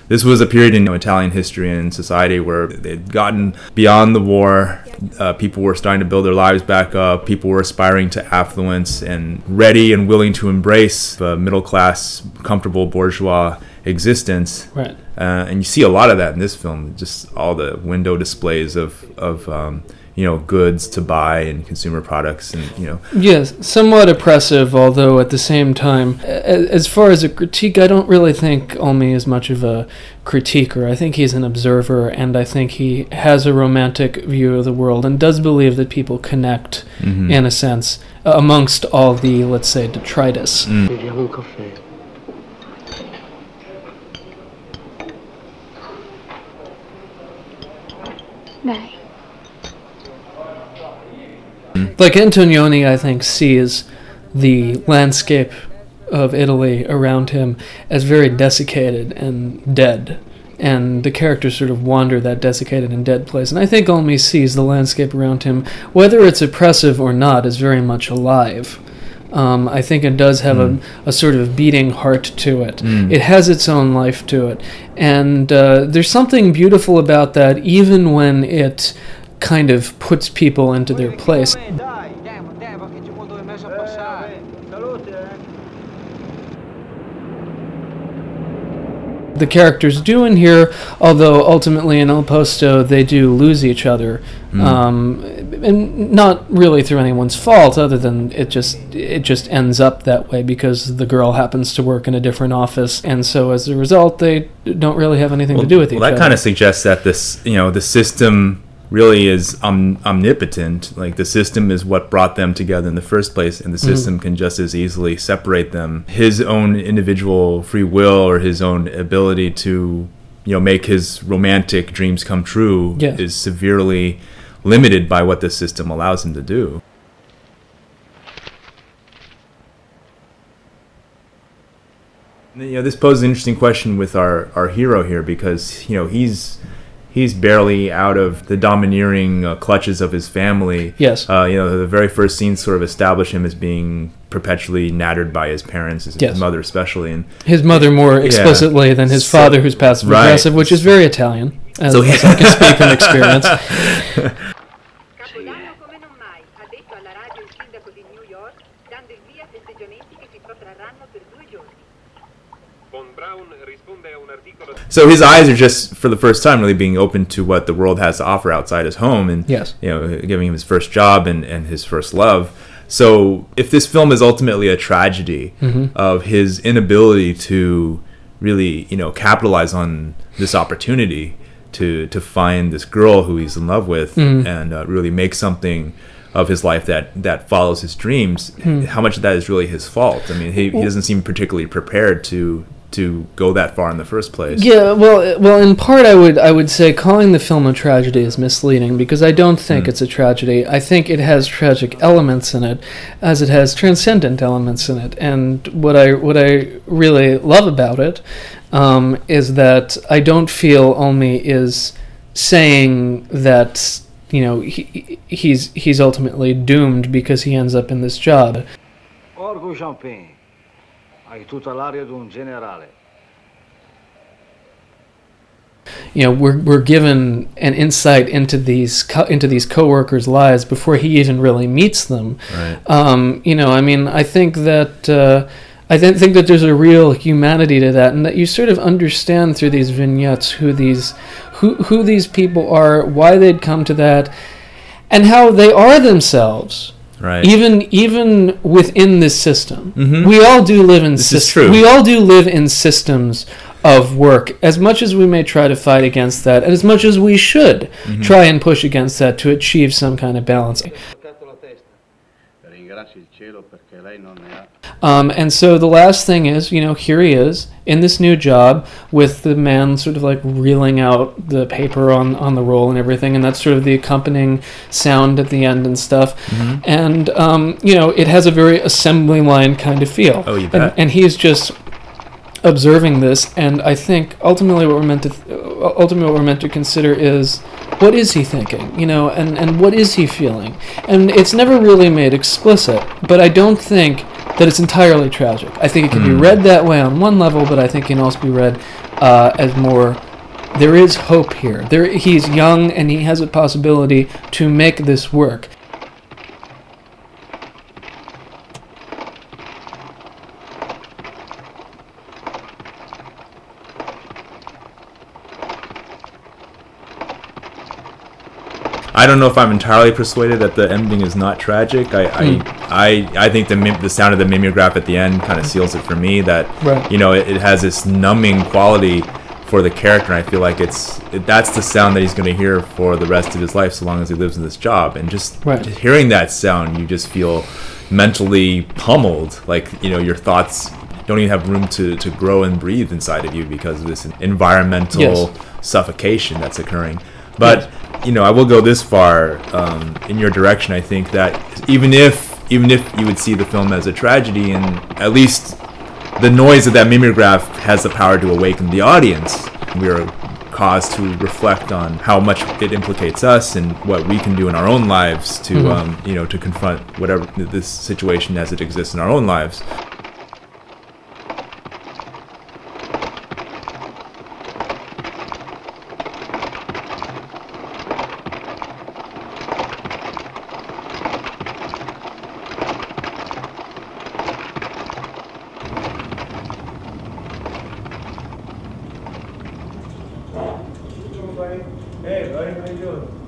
this was a period in Italian history and society where they'd gotten beyond the war. People were starting to build their lives back up. People were aspiring to affluence and ready and willing to embrace the middle-class, comfortable bourgeois existence. Right. And you see a lot of that in this film, just all the window displays of goods to buy and consumer products, and Yes, somewhat oppressive, although at the same time, as far as a critique, I don't really think Olmi is much of a critiquer. I think he's an observer, and I think he has a romantic view of the world and does believe that people connect, in a sense, amongst all the, let's say, detritus. Like Antonioni, I think, sees the landscape of Italy around him as very desiccated and dead, and the characters sort of wander that desiccated and dead place. And I think Olmi sees the landscape around him, whether it's oppressive or not, as very much alive. I think it does have a sort of beating heart to it. It has its own life to it. And there's something beautiful about that, even when it kind of puts people into their place. The characters do in here, although ultimately in El Posto they do lose each other, and not really through anyone's fault, other than it just ends up that way because the girl happens to work in a different office, and so as a result they don't really have anything to do with each other. That kind of suggests that this, the system really is omnipotent. Like, the system is what brought them together in the first place, and the system can just as easily separate them. His own individual free will, or his own ability to make his romantic dreams come true, is severely limited by what the system allows him to do. This poses an interesting question with our hero here, because he's barely out of the domineering clutches of his family. Yes. The very first scenes sort of establish him as being perpetually nattered by his parents, his mother especially. And his mother more explicitly than his father, who's passive-aggressive, which is very Italian, as I can speak from experience. So his eyes are just, for the first time, really being open to what the world has to offer outside his home, and giving him his first job and his first love. So if this film is ultimately a tragedy of his inability to really, capitalize on this opportunity to find this girl who he's in love with, and really make something of his life that follows his dreams, how much of that is really his fault? I mean, he doesn't seem particularly prepared to go that far in the first place. Yeah, well, in part, I would say calling the film a tragedy is misleading, because I don't think it's a tragedy. I think it has tragic elements in it, as it has transcendent elements in it. And what I really love about it is that I don't feel Olmi is saying that he's ultimately doomed because he ends up in this job. Hai tutta l'aria di un generale. We're given an insight into these co-workers' lives before he even really meets them. Right. I think that there's a real humanity to that, and that you sort of understand through these vignettes who these people are, why they'd come to that, and how they are themselves. Right. Even within this system, we all do live in systems. We all do live in systems of work. As much as we may try to fight against that, and as much as we should try and push against that to achieve some kind of balance. And so the last thing is, here he is in this new job with the man sort of like reeling out the paper on the roll and everything, and that's sort of the accompanying sound at the end and stuff. And it has a very assembly line kind of feel. Oh, you bet. And he's just observing this, and I think ultimately what we're meant to consider is, what is he thinking, and what is he feeling? And it's never really made explicit, but I don't think that it's entirely tragic. I think it can be read that way on one level, but I think it can also be read as more, there is hope here. He's young and he has a possibility to make this work. I don't know if I'm entirely persuaded that the ending is not tragic. I think the sound of the mimeograph at the end kind of seals it for me. That it has this numbing quality for the character. And I feel like that's the sound that he's going to hear for the rest of his life, so long as he lives in this job. And just hearing that sound, you just feel mentally pummeled. Like your thoughts don't even have room to grow and breathe inside of you because of this environmental suffocation that's occurring. But I will go this far in your direction. I think that even if you would see the film as a tragedy, and at least the noise of that mimeograph has the power to awaken the audience, we are caused to reflect on how much it implicates us and what we can do in our own lives to to confront whatever this situation as it exists in our own lives. Hey, buddy, how you doing?